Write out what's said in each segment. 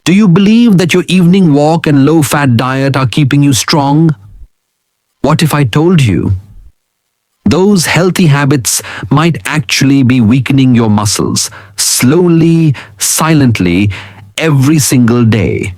Do you believe that your evening walk and low-fat diet are keeping you strong? What if I told you those healthy habits might actually be weakening your muscles slowly, silently, every single day?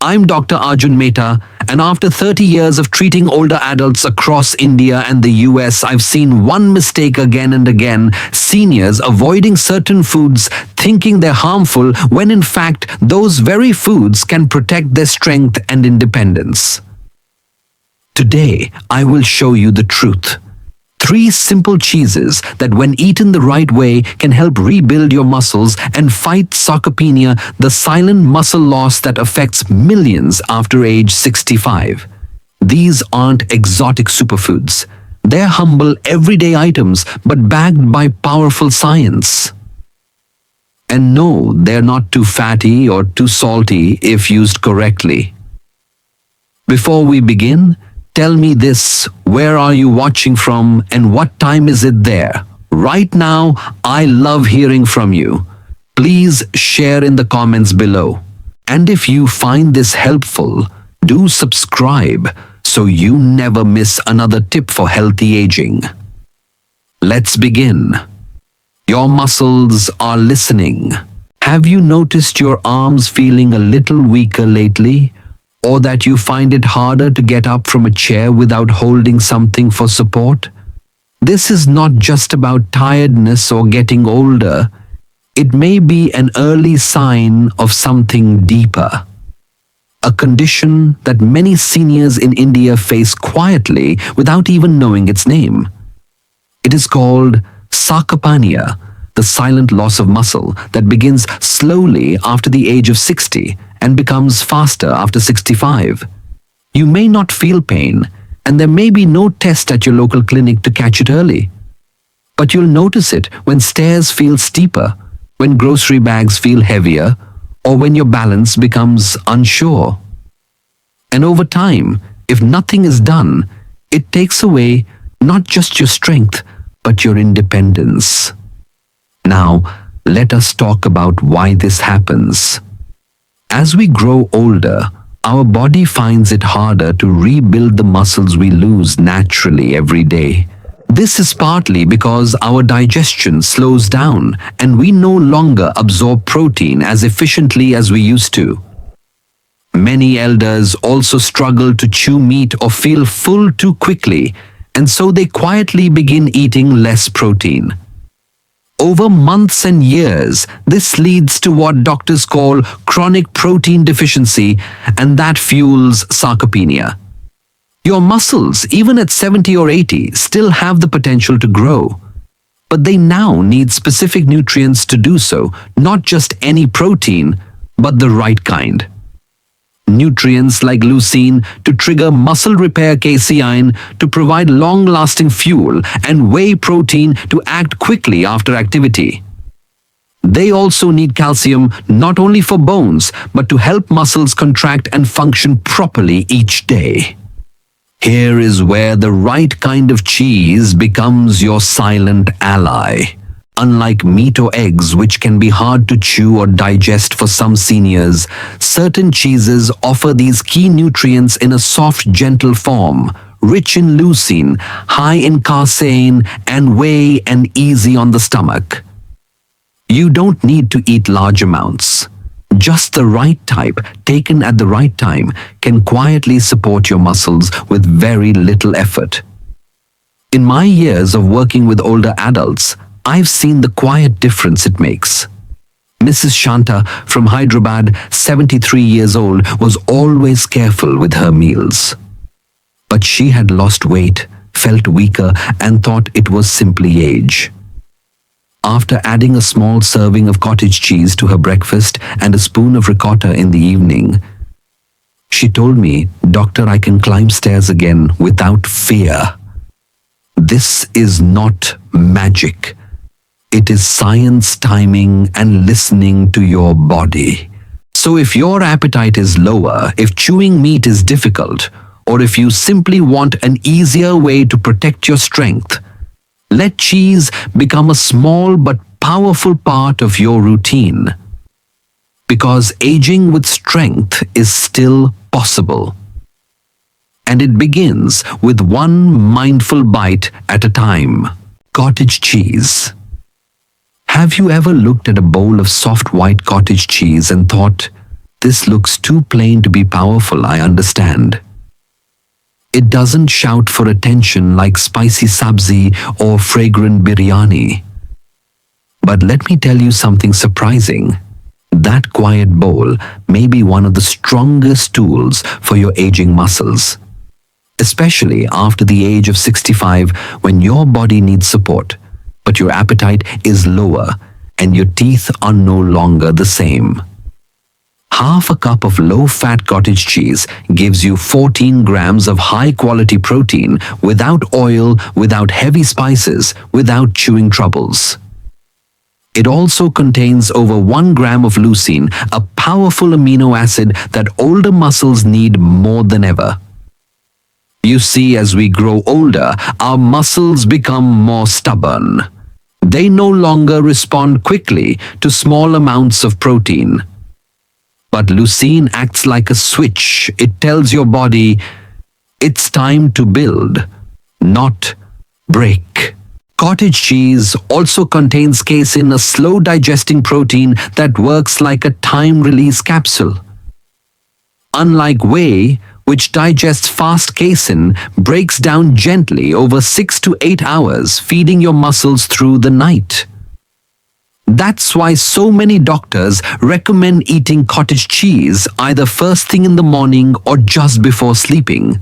I'm Dr. Arjun Mehta, and after 30 years of treating older adults across India and the US, I've seen one mistake again and again: seniors avoiding certain foods, thinking they're harmful, when in fact, those very foods can protect their strength and independence. Today, I will show you the truth. 3 simple cheeses that, when eaten the right way, can help rebuild your muscles and fight sarcopenia, the silent muscle loss that affects millions after age 65. These aren't exotic superfoods. They're humble, everyday items, but backed by powerful science. And no, they're not too fatty or too salty if used correctly. Before we begin, tell me this: where are you watching from and what time is it there? Right now, I love hearing from you. Please share in the comments below. And if you find this helpful, do subscribe so you never miss another tip for healthy aging. Let's begin. Your muscles are listening. Have you noticed your arms feeling a little weaker lately? Or that you find it harder to get up from a chair without holding something for support? This is not just about tiredness or getting older. It may be an early sign of something deeper. A condition that many seniors in India face quietly without even knowing its name. It is called Sarcopenia, the silent loss of muscle that begins slowly after the age of 60 and becomes faster after 65. You may not feel pain, and there may be no test at your local clinic to catch it early. But you'll notice it when stairs feel steeper, when grocery bags feel heavier, or when your balance becomes unsure. And over time, if nothing is done, it takes away not just your strength, but your independence. Now, let us talk about why this happens. As we grow older, our body finds it harder to rebuild the muscles we lose naturally every day. This is partly because our digestion slows down and we no longer absorb protein as efficiently as we used to. Many elders also struggle to chew meat or feel full too quickly, and so they quietly begin eating less protein. Over months and years, this leads to what doctors call chronic protein deficiency, and that fuels sarcopenia. Your muscles, even at 70 or 80, still have the potential to grow. But they now need specific nutrients to do so, not just any protein, but the right kind. Nutrients like leucine to trigger muscle repair, casein to provide long-lasting fuel, and whey protein to act quickly after activity. They also need calcium not only for bones, but to help muscles contract and function properly each day. Here is where the right kind of cheese becomes your silent ally. Unlike meat or eggs, which can be hard to chew or digest for some seniors, certain cheeses offer these key nutrients in a soft, gentle form, rich in leucine, high in casein and whey, and easy on the stomach. You don't need to eat large amounts. Just the right type, taken at the right time, can quietly support your muscles with very little effort. In my years of working with older adults, I've seen the quiet difference it makes. Mrs. Shanta from Hyderabad, 73 years old, was always careful with her meals. But she had lost weight, felt weaker, and thought it was simply age. After adding a small serving of cottage cheese to her breakfast and a spoon of ricotta in the evening, she told me, "Doctor, I can climb stairs again without fear." This is not magic. It is science, timing, and listening to your body. So if your appetite is lower, if chewing meat is difficult, or if you simply want an easier way to protect your strength, let cheese become a small but powerful part of your routine. because aging with strength is still possible. And it begins with one mindful bite at a time. Cottage cheese. Have you ever looked at a bowl of soft white cottage cheese and thought, this looks too plain to be powerful, I understand. It doesn't shout for attention like spicy sabzi or fragrant biryani. But let me tell you something surprising. That quiet bowl may be one of the strongest tools for your aging muscles. Especially after the age of 65, when your body needs support, but your appetite is lower and your teeth are no longer the same. Half a cup of low-fat cottage cheese gives you 14 grams of high-quality protein without oil, without heavy spices, without chewing troubles. It also contains over 1 gram of leucine, a powerful amino acid that older muscles need more than ever. You see, as we grow older, our muscles become more stubborn. They no longer respond quickly to small amounts of protein. But leucine acts like a switch. It tells your body, it's time to build, not break. Cottage cheese also contains casein, a slow-digesting protein that works like a time-release capsule. Unlike whey, which digests fast, casein breaks down gently over 6 to 8 hours, feeding your muscles through the night. That's why so many doctors recommend eating cottage cheese either first thing in the morning or just before sleeping.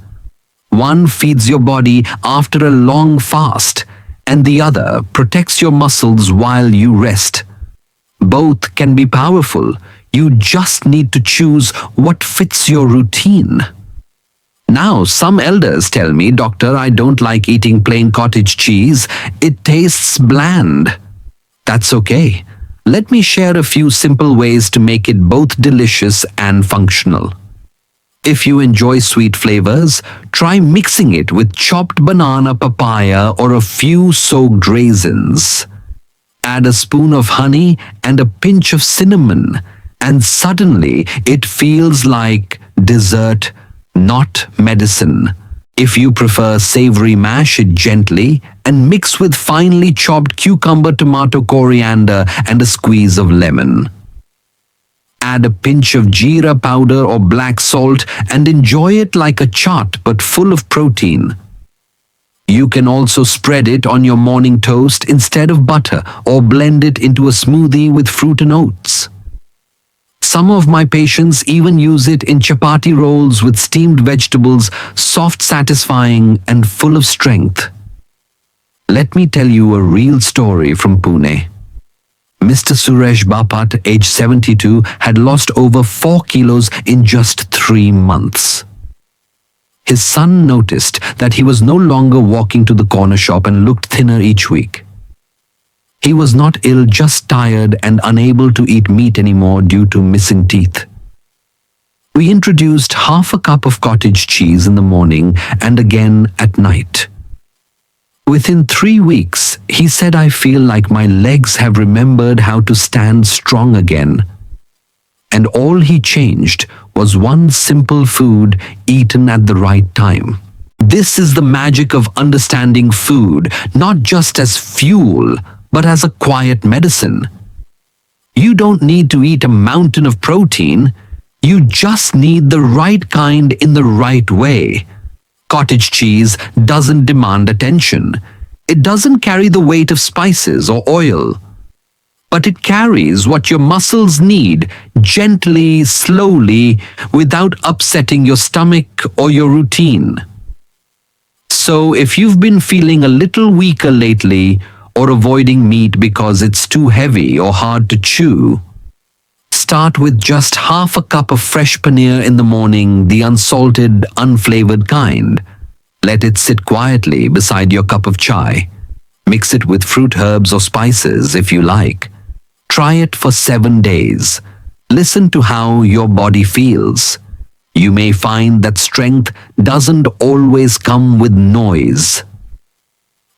One feeds your body after a long fast, and the other protects your muscles while you rest. Both can be powerful. You just need to choose what fits your routine. Now, some elders tell me, Doctor, I don't like eating plain cottage cheese. It tastes bland. That's okay. Let me share a few simple ways to make it both delicious and functional. If you enjoy sweet flavors, try mixing it with chopped banana, papaya, or a few soaked raisins. Add a spoon of honey and a pinch of cinnamon, and suddenly it feels like dessert, not medicine. If you prefer savory, mash it gently and mix with finely chopped cucumber, tomato, coriander, and a squeeze of lemon. Add a pinch of jeera powder or black salt and enjoy it like a chaat but full of protein. You can also spread it on your morning toast instead of butter or blend it into a smoothie with fruit and oats. Some of my patients even use it in chapati rolls with steamed vegetables, soft, satisfying, and full of strength. Let me tell you a real story from Pune. Mr. Suresh Bapat, age 72, had lost over 4 kilos in just 3 months. His son noticed that he was no longer walking to the corner shop and looked thinner each week. He was not ill, just tired and unable to eat meat anymore due to missing teeth. We introduced half a cup of cottage cheese in the morning and again at night. Within 3 weeks, he said, I feel like my legs have remembered how to stand strong again. And all he changed was one simple food eaten at the right time. This is the magic of understanding food, not just as fuel, but as a quiet medicine. You don't need to eat a mountain of protein. You just need the right kind in the right way. Cottage cheese doesn't demand attention. It doesn't carry the weight of spices or oil. But it carries what your muscles need, gently, slowly, without upsetting your stomach or your routine. So if you've been feeling a little weaker lately, or avoiding meat because it's too heavy or hard to chew, start with just half a cup of fresh paneer in the morning, the unsalted, unflavored kind. Let it sit quietly beside your cup of chai. Mix it with fruit, herbs, or spices if you like. Try it for 7 days. Listen to how your body feels. You may find that strength doesn't always come with noise.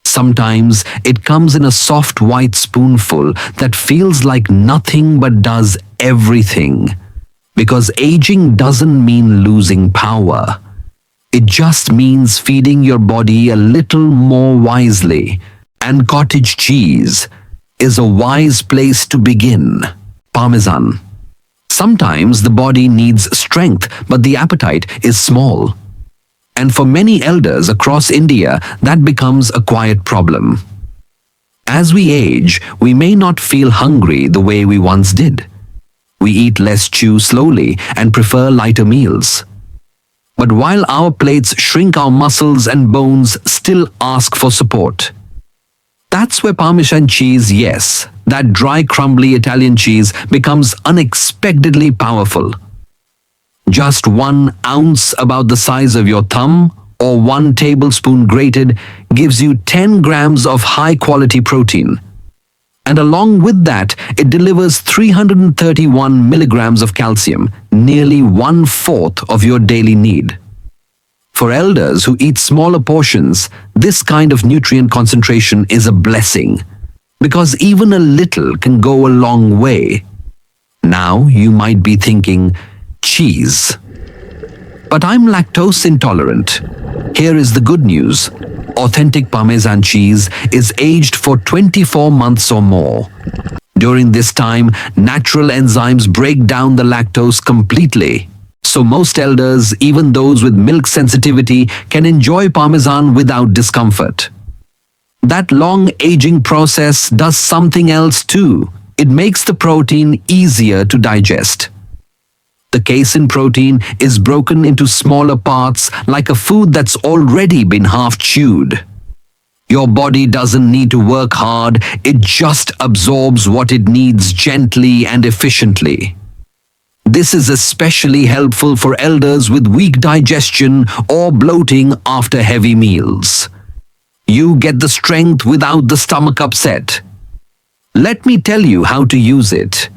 Sometimes it comes in a soft white spoonful that feels like nothing but does everything. Because aging doesn't mean losing power. It just means feeding your body a little more wisely. And cottage cheese is a wise place to begin. Parmesan. Sometimes the body needs strength, but the appetite is small. And for many elders across India, that becomes a quiet problem. As we age, we may not feel hungry the way we once did. We eat less, chew slowly, and prefer lighter meals. But while our plates shrink, our muscles and bones still ask for support. That's where Parmesan cheese, yes, that dry, crumbly Italian cheese, becomes unexpectedly powerful. Just 1 ounce about the size of your thumb or 1 tablespoon grated gives you 10 grams of high-quality protein. And along with that, it delivers 331 milligrams of calcium, nearly 1/4 of your daily need. For elders who eat smaller portions, this kind of nutrient concentration is a blessing, because even a little can go a long way. Now you might be thinking, cheese. But I'm lactose intolerant. Here is the good news. Authentic Parmesan cheese is aged for 24 months or more. During this time, natural enzymes break down the lactose completely. So most elders, even those with milk sensitivity, can enjoy Parmesan without discomfort. That long aging process does something else too. It makes the protein easier to digest. The casein protein is broken into smaller parts like a food that's already been half chewed. Your body doesn't need to work hard, it just absorbs what it needs gently and efficiently. This is especially helpful for elders with weak digestion or bloating after heavy meals. You get the strength without the stomach upset. Let me tell you how to use it.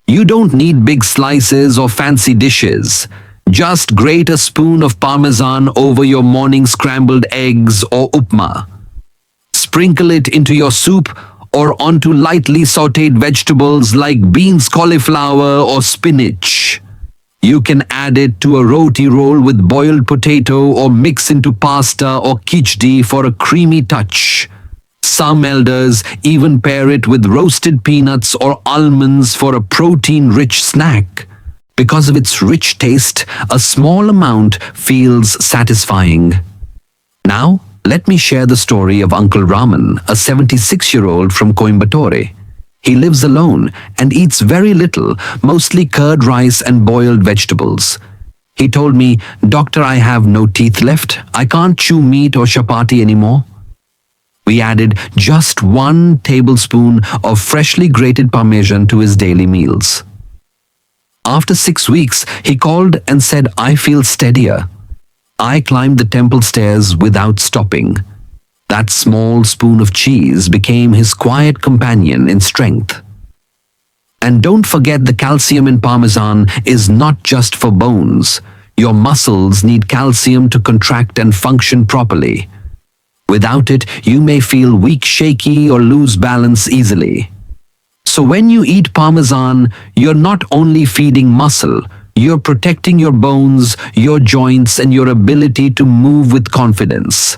You don't need big slices or fancy dishes. Just grate a spoon of Parmesan over your morning scrambled eggs or upma. Sprinkle it into your soup or onto lightly sautéed vegetables like beans, cauliflower, or spinach. You can add it to a roti roll with boiled potato or mix into pasta or khichdi for a creamy touch. Some elders even pair it with roasted peanuts or almonds for a protein-rich snack. Because of its rich taste, a small amount feels satisfying. Now, let me share the story of Uncle Raman, a 76-year-old from Coimbatore. He lives alone and eats very little, mostly curd rice and boiled vegetables. He told me, "Doctor, I have no teeth left. I can't chew meat or chapati anymore." We added just 1 tablespoon of freshly grated Parmesan to his daily meals. After 6 weeks, he called and said, "I feel steadier." I climbed the temple stairs without stopping. That small spoon of cheese became his quiet companion in strength. And don't forget, the calcium in Parmesan is not just for bones. Your muscles need calcium to contract and function properly. Without it, you may feel weak, shaky, or lose balance easily. So when you eat Parmesan, you're not only feeding muscle, you're protecting your bones, your joints, and your ability to move with confidence.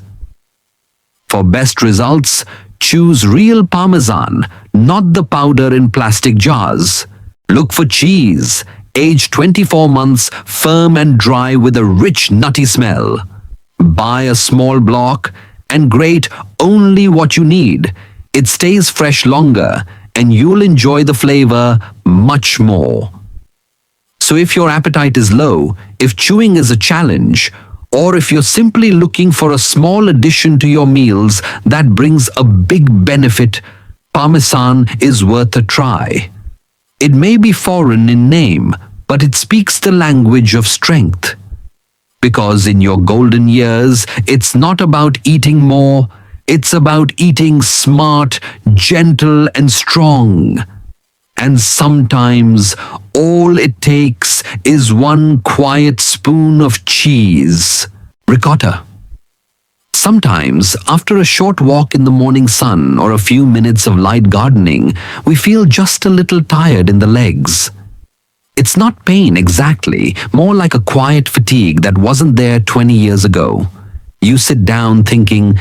For best results, choose real Parmesan, not the powder in plastic jars. Look for cheese, aged 24 months, firm and dry with a rich, nutty smell. Buy a small block and grate only what you need. It stays fresh longer and you'll enjoy the flavor much more. So if your appetite is low, if chewing is a challenge, or if you're simply looking for a small addition to your meals that brings a big benefit, Parmesan is worth a try. It may be foreign in name, but it speaks the language of strength. Because in your golden years, it's not about eating more, it's about eating smart, gentle, and strong. And sometimes all it takes is 1 quiet spoon of cheese. Ricotta. Sometimes, after a short walk in the morning sun or a few minutes of light gardening, we feel just a little tired in the legs. It's not pain exactly, more like a quiet fatigue that wasn't there 20 years ago. You sit down thinking,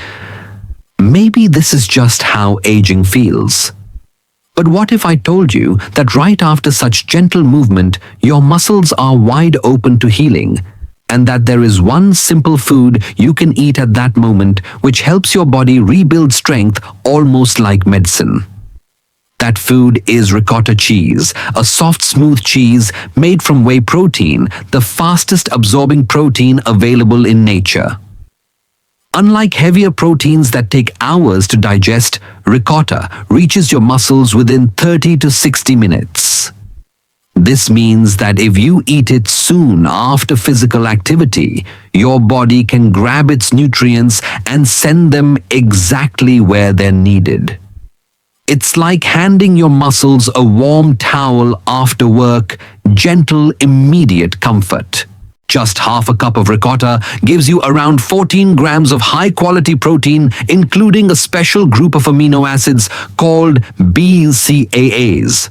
maybe this is just how aging feels. But what if I told you that right after such gentle movement, your muscles are wide open to healing, and that there is one simple food you can eat at that moment which helps your body rebuild strength almost like medicine? That food is ricotta cheese, a soft, smooth cheese made from whey protein, the fastest absorbing protein available in nature. Unlike heavier proteins that take hours to digest, ricotta reaches your muscles within 30 to 60 minutes. This means that if you eat it soon after physical activity, your body can grab its nutrients and send them exactly where they're needed. It's like handing your muscles a warm towel after work, gentle, immediate comfort. Just half a cup of ricotta gives you around 14 grams of high-quality protein, including a special group of amino acids called BCAAs.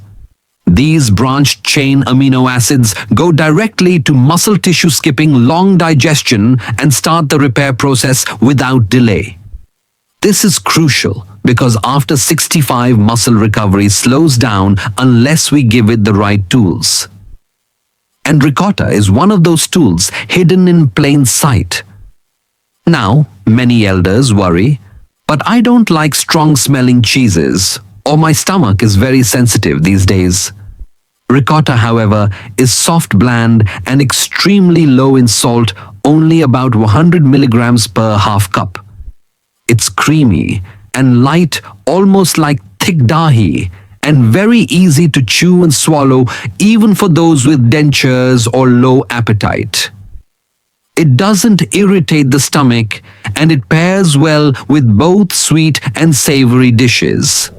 These branched-chain amino acids go directly to muscle tissue, skipping long digestion and start the repair process without delay. This is crucial because after 65, muscle recovery slows down unless we give it the right tools. And ricotta is one of those tools hidden in plain sight. Now, many elders worry, but I don't like strong-smelling cheeses, or my stomach is very sensitive these days. Ricotta, however, is soft, bland, and extremely low in salt, only about 100 milligrams per half cup. It's creamy and light, almost like thick dahi, and very easy to chew and swallow, even for those with dentures or low appetite. It doesn't irritate the stomach, and it pairs well with both sweet and savory dishes.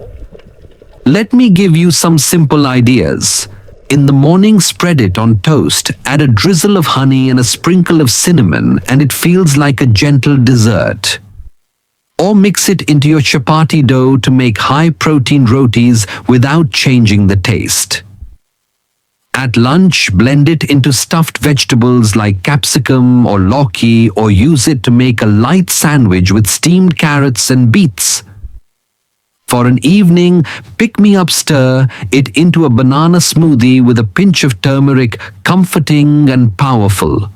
Let me give you some simple ideas. In the morning, spread it on toast, add a drizzle of honey and a sprinkle of cinnamon, and it feels like a gentle dessert. Or mix it into your chapati dough to make high-protein rotis without changing the taste. At lunch, blend it into stuffed vegetables like capsicum or lauki, or use it to make a light sandwich with steamed carrots and beets. For an evening, pick-me-up, stir it into a banana smoothie with a pinch of turmeric, comforting and powerful.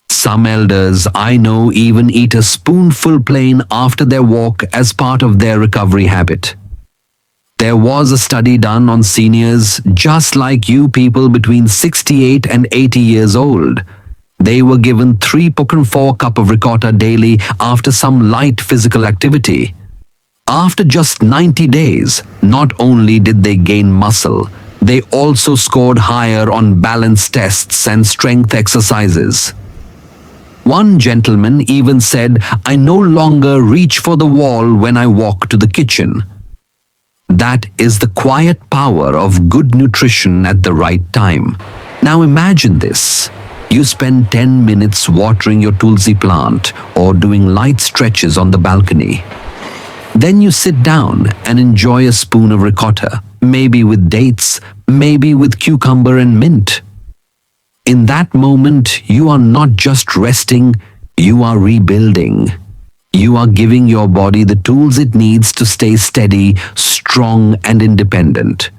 Some elders I know even eat a spoonful plain after their walk as part of their recovery habit. There was a study done on seniors just like you, people between 68 and 80 years old. They were given 3.4 cups of ricotta daily after some light physical activity. After just 90 days, not only did they gain muscle, they also scored higher on balance tests and strength exercises. One gentleman even said, "I no longer reach for the wall when I walk to the kitchen." That is the quiet power of good nutrition at the right time. Now imagine this. You spend 10 minutes watering your tulsi plant or doing light stretches on the balcony. Then you sit down and enjoy a spoon of ricotta, maybe with dates, maybe with cucumber and mint. In that moment, you are not just resting, you are rebuilding. You are giving your body the tools it needs to stay steady, strong, and independent.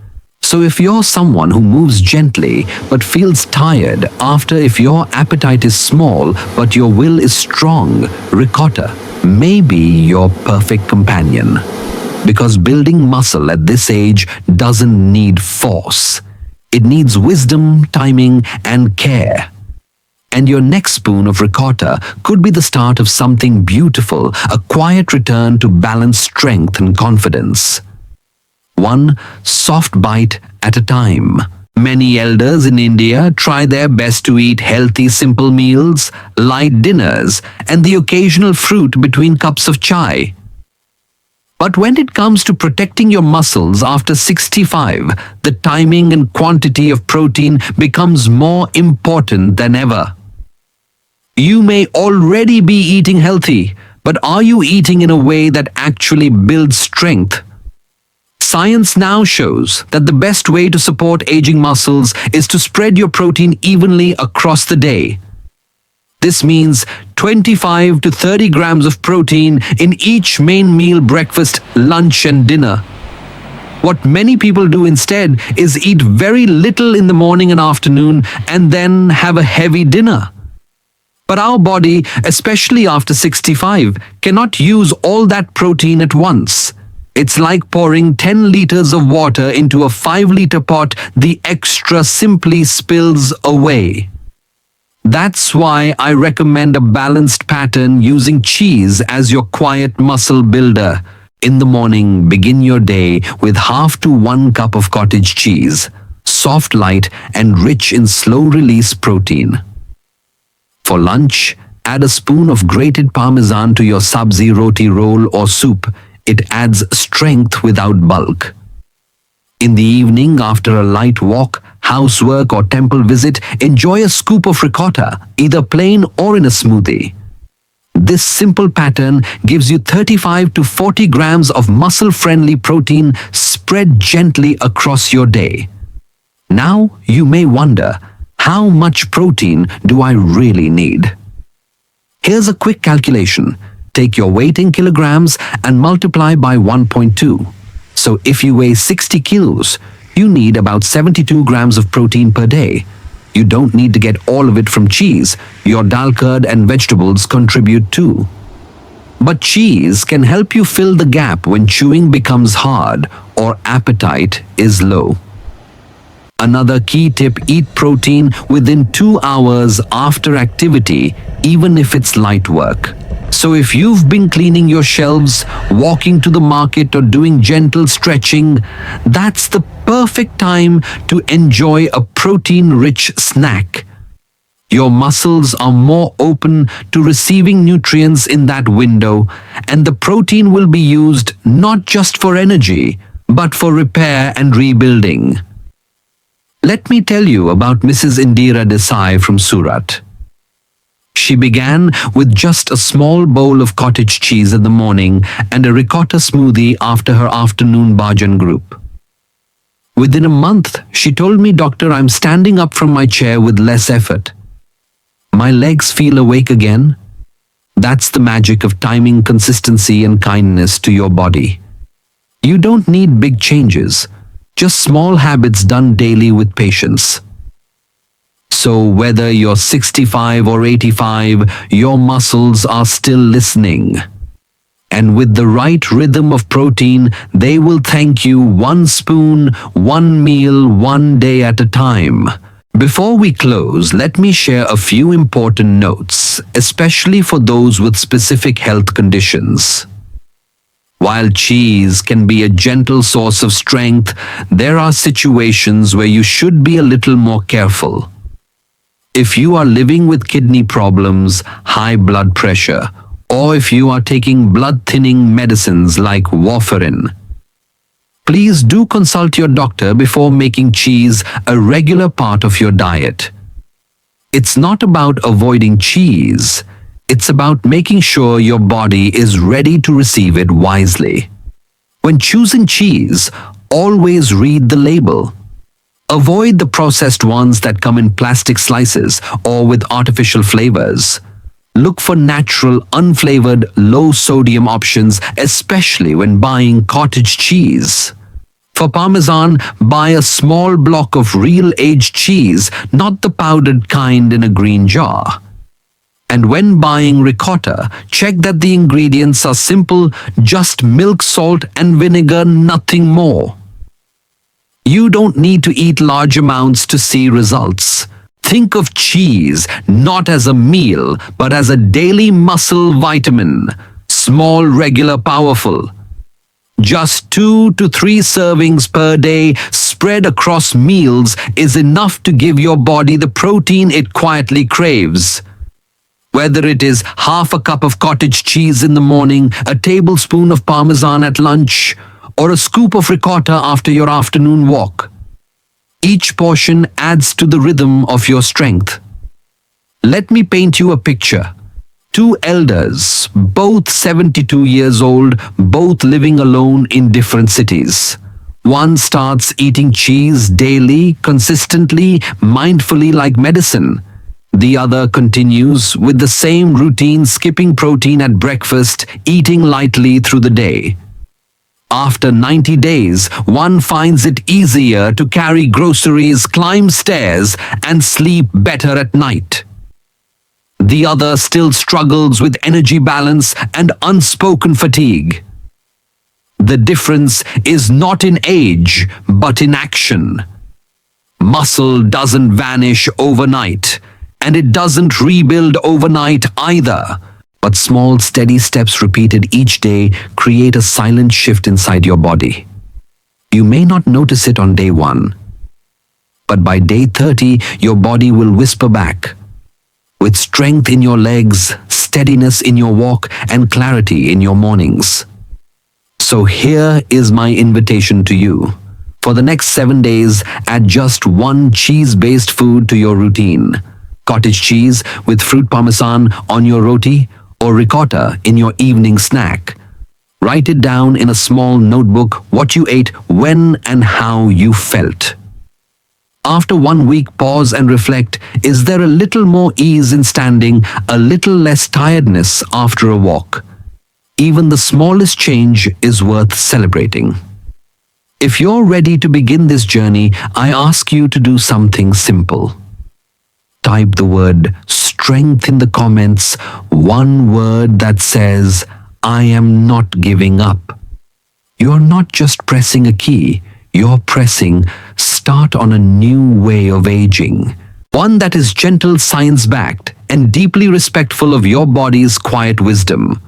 So if you're someone who moves gently but feels tired if your appetite is small but your will is strong, ricotta may be your perfect companion. Because building muscle at this age doesn't need force. It needs wisdom, timing, and care. And your next spoon of ricotta could be the start of something beautiful, a quiet return to balanced strength and confidence. One soft bite at a time. Many elders in India try their best to eat healthy, simple meals, light dinners, and the occasional fruit between cups of chai. But when it comes to protecting your muscles after 65, the timing and quantity of protein becomes more important than ever. You may already be eating healthy, But are you eating in a way that actually builds strength? Science now shows that the best way to support aging muscles is to spread your protein evenly across the day. This means 25 to 30 grams of protein in each main meal: breakfast, lunch, and dinner. What many people do instead is eat very little in the morning and afternoon and then have a heavy dinner. But our body, especially after 65, cannot use all that protein at once. It's like pouring 10 liters of water into a 5-liter pot. The extra simply spills away. That's why I recommend a balanced pattern using cheese as your quiet muscle builder. In the morning, begin your day with half to 1 cup of cottage cheese, soft, light, and rich in slow-release protein. For lunch, add a spoon of grated parmesan to your sabzi, roti, roll, or soup. It adds strength without bulk. In the evening, after a light walk, housework, or temple visit, enjoy a scoop of ricotta, either plain or in a smoothie. This simple pattern gives you 35 to 40 grams of muscle-friendly protein spread gently across your day. Now you may wonder, how much protein do I really need? Here's a quick calculation. Take your weight in kilograms and multiply by 1.2. So if you weigh 60 kilos, you need about 72 grams of protein per day. You don't need to get all of it from cheese. Your dal, curd, and vegetables contribute too. But cheese can help you fill the gap when chewing becomes hard or appetite is low. Another key tip: eat protein within 2 hours after activity, even if it's light work. So if you've been cleaning your shelves, walking to the market, or doing gentle stretching, that's the perfect time to enjoy a protein-rich snack. Your muscles are more open to receiving nutrients in that window, and the protein will be used not just for energy, but for repair and rebuilding. Let me tell you about Mrs. Indira Desai from Surat. She began with just a small bowl of cottage cheese in the morning and a ricotta smoothie after her afternoon bhajan group. Within a month, she told me, "Doctor, I'm standing up from my chair with less effort. My legs feel awake again." That's the magic of timing, consistency, and kindness to your body. You don't need big changes, just small habits done daily with patience. So whether you're 65 or 85, your muscles are still listening. And with the right rhythm of protein, they will thank you: 1 spoon, 1 meal, 1 day at a time. Before we close, let me share a few important notes, especially for those with specific health conditions. While cheese can be a gentle source of strength, there are situations where you should be a little more careful. If you are living with kidney problems, high blood pressure, or if you are taking blood-thinning medicines like warfarin, please do consult your doctor before making cheese a regular part of your diet. It's not about avoiding cheese. It's about making sure your body is ready to receive it wisely. When choosing cheese, always read the label. Avoid the processed ones that come in plastic slices or with artificial flavors. Look for natural, unflavored, low-sodium options, especially when buying cottage cheese. For Parmesan, buy a small block of real aged cheese, not the powdered kind in a green jar. And when buying ricotta, check that the ingredients are simple: just milk, salt, and vinegar, nothing more. You don't need to eat large amounts to see results. Think of cheese not as a meal, but as a daily muscle vitamin. Small, regular, powerful. Just 2 to 3 servings per day spread across meals is enough to give your body the protein it quietly craves. Whether it is half a cup of cottage cheese in the morning, a tablespoon of Parmesan at lunch, or a scoop of ricotta after your afternoon walk, each portion adds to the rhythm of your strength. Let me paint you a picture. Two elders, both 72 years old, both living alone in different cities. One starts eating cheese daily, consistently, mindfully like medicine. The other continues with the same routine, skipping protein at breakfast, eating lightly through the day. After 90 days, one finds it easier to carry groceries, climb stairs, and sleep better at night. The other still struggles with energy balance and unspoken fatigue. The difference is not in age, but in action. Muscle doesn't vanish overnight, and it doesn't rebuild overnight either. But small, steady steps repeated each day create a silent shift inside your body. You may not notice it on day 1, but by day 30, your body will whisper back. With strength in your legs, steadiness in your walk, and clarity in your mornings. So here is my invitation to you. For the next 7 days, add just one cheese-based food to your routine. Cottage cheese with fruit parmesan on your roti, or ricotta in your evening snack. Write it down in a small notebook what you ate, when and how you felt. After 1 week, pause and reflect. Is there a little more ease in standing, a little less tiredness after a walk? Even the smallest change is worth celebrating. If you're ready to begin this journey, I ask you to do something simple. Type the word strength in the comments, one word that says, I am not giving up. You're not just pressing a key, you're pressing start on a new way of aging. One that is gentle, science-backed, and deeply respectful of your body's quiet wisdom.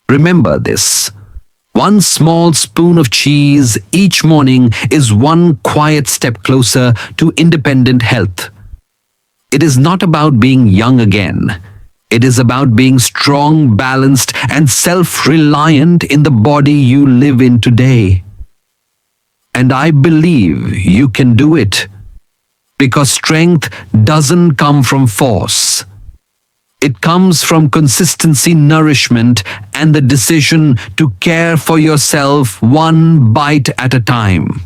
Remember this. One small spoon of cheese each morning is one quiet step closer to independent health. It is not about being young again. It is about being strong, balanced, and self-reliant in the body you live in today. And I believe you can do it. Because strength doesn't come from force. It comes from consistency, nourishment, and the decision to care for yourself one bite at a time.